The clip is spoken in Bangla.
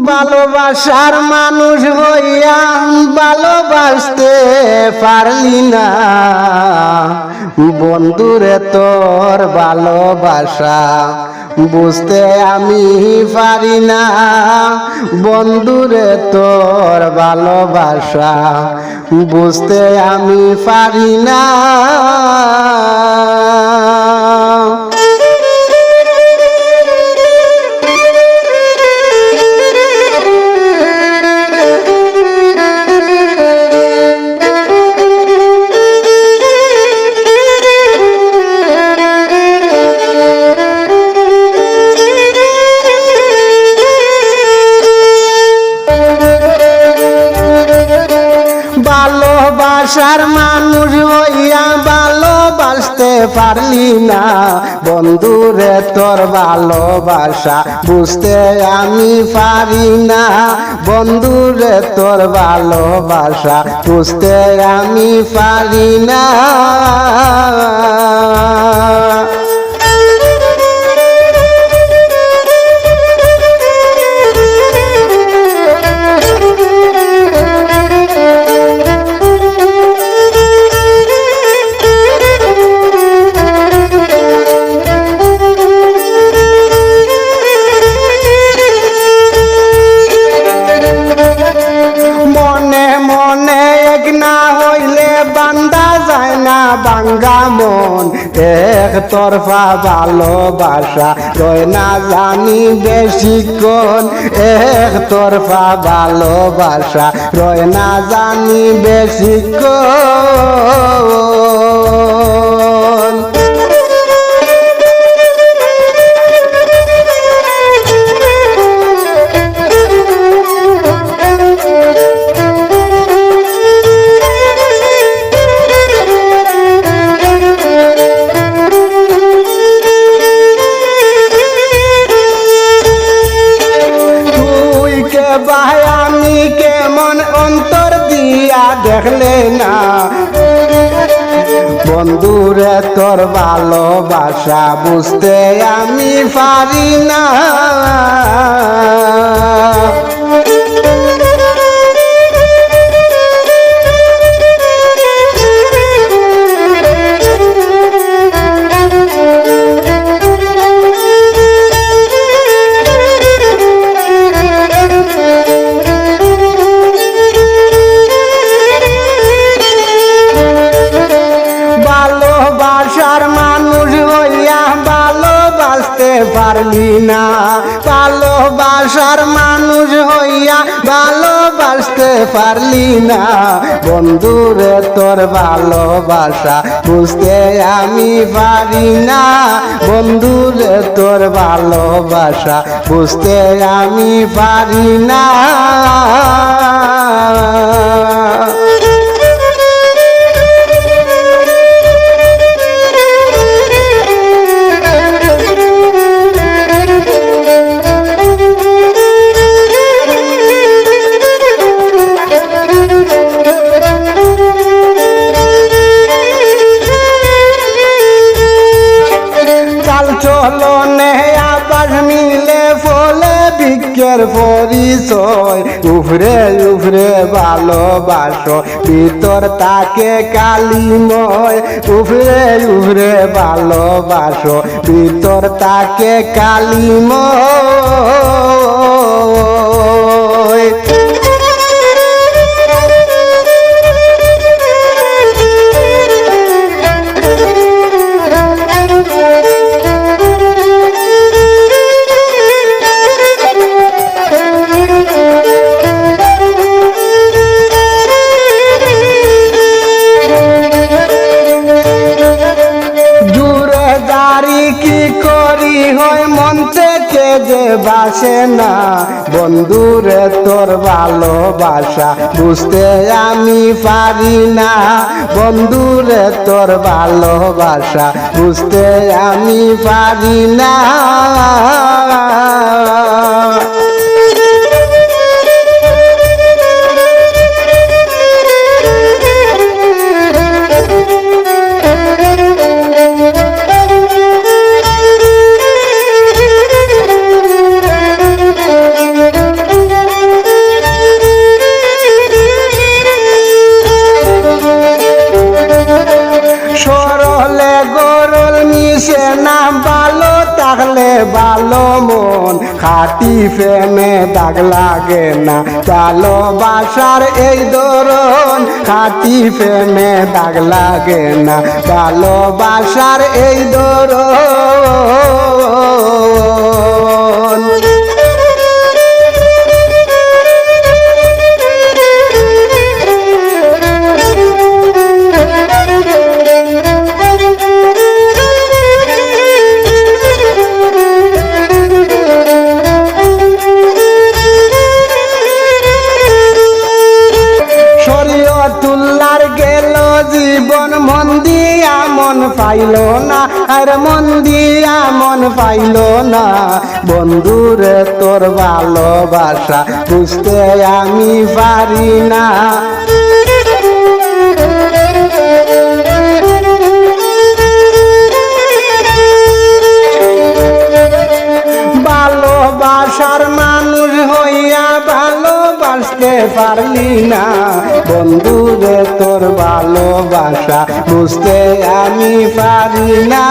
ভালোবাসার মানুষ হইয়া ভালোবাসতে পারলি না বন্ধুরে তোর ভালোবাসা বুঝতে আমি পারি না বন্ধুরে তোর ভালোবাসা বুঝতে আমি পারি না ভালোবাসার মানুষ হইয়া ভালোবাসতে পারলি না বন্ধুরে তোর ভালোবাসা বুঝতে আমি পারি না বন্ধুরে তোর ভালোবাসা বুঝতে আমি পারি না বাঙ্গা মন এক তরফা ভালোবাসা রয় না জানি বেশিক্ষণ এক তরফা ভালোবাসা রয় না জানি বেশিক্ষণ ভাই আমি কেমন অন্তর দিয়া দেখলে না বন্ধুরে তোর ভালোবাসা বুঝতে আমি পারি না ভালোবাসার মানুষ হইয়া ভালোবাসতে পারলি না ভালোবাসার মানুষ হইয়া ভালোবাসতে পারলি না বন্ধুরে তোর ভালোবাসা বুঝতে আমি পারি না বন্ধুরে তোর ভালোবাসা বুঝতে আমি পারি না চলনে আবার মিলে ফলে ভিক্ষের পরিচয় উফরে উফরে ভালোবাসো ভিতর তাকে কালিময় উফরে উফরে ভালোবাসো ভিতর তাকে কালিময় কি করি হয় মন থেকে যে বাসে না বন্ধুরে তোর ভালোবাসা বুঝতে আমি পারি না বন্ধুরে তোর ভালোবাসা বুঝতে আমি পারি না খাটি প্রেমে দাগ লাগে না ভালোবাসার এই দরুন খাটি প্রেমে দাগ লাগে না ভালোবাসার এই দরুন তুল্লার গেল জীবন মন দিয়া মন পাইল না আর মন দিয়া মন পাইল না বন্ধুরে তোর ভালোবাসা বুঝতে আমি পারি না ভালোবাসার মানুষ হইয়া ভালোবাসতে পারলি না বন্ধুরে তোর ভালোবাসা বুঝতে আমি পারি না।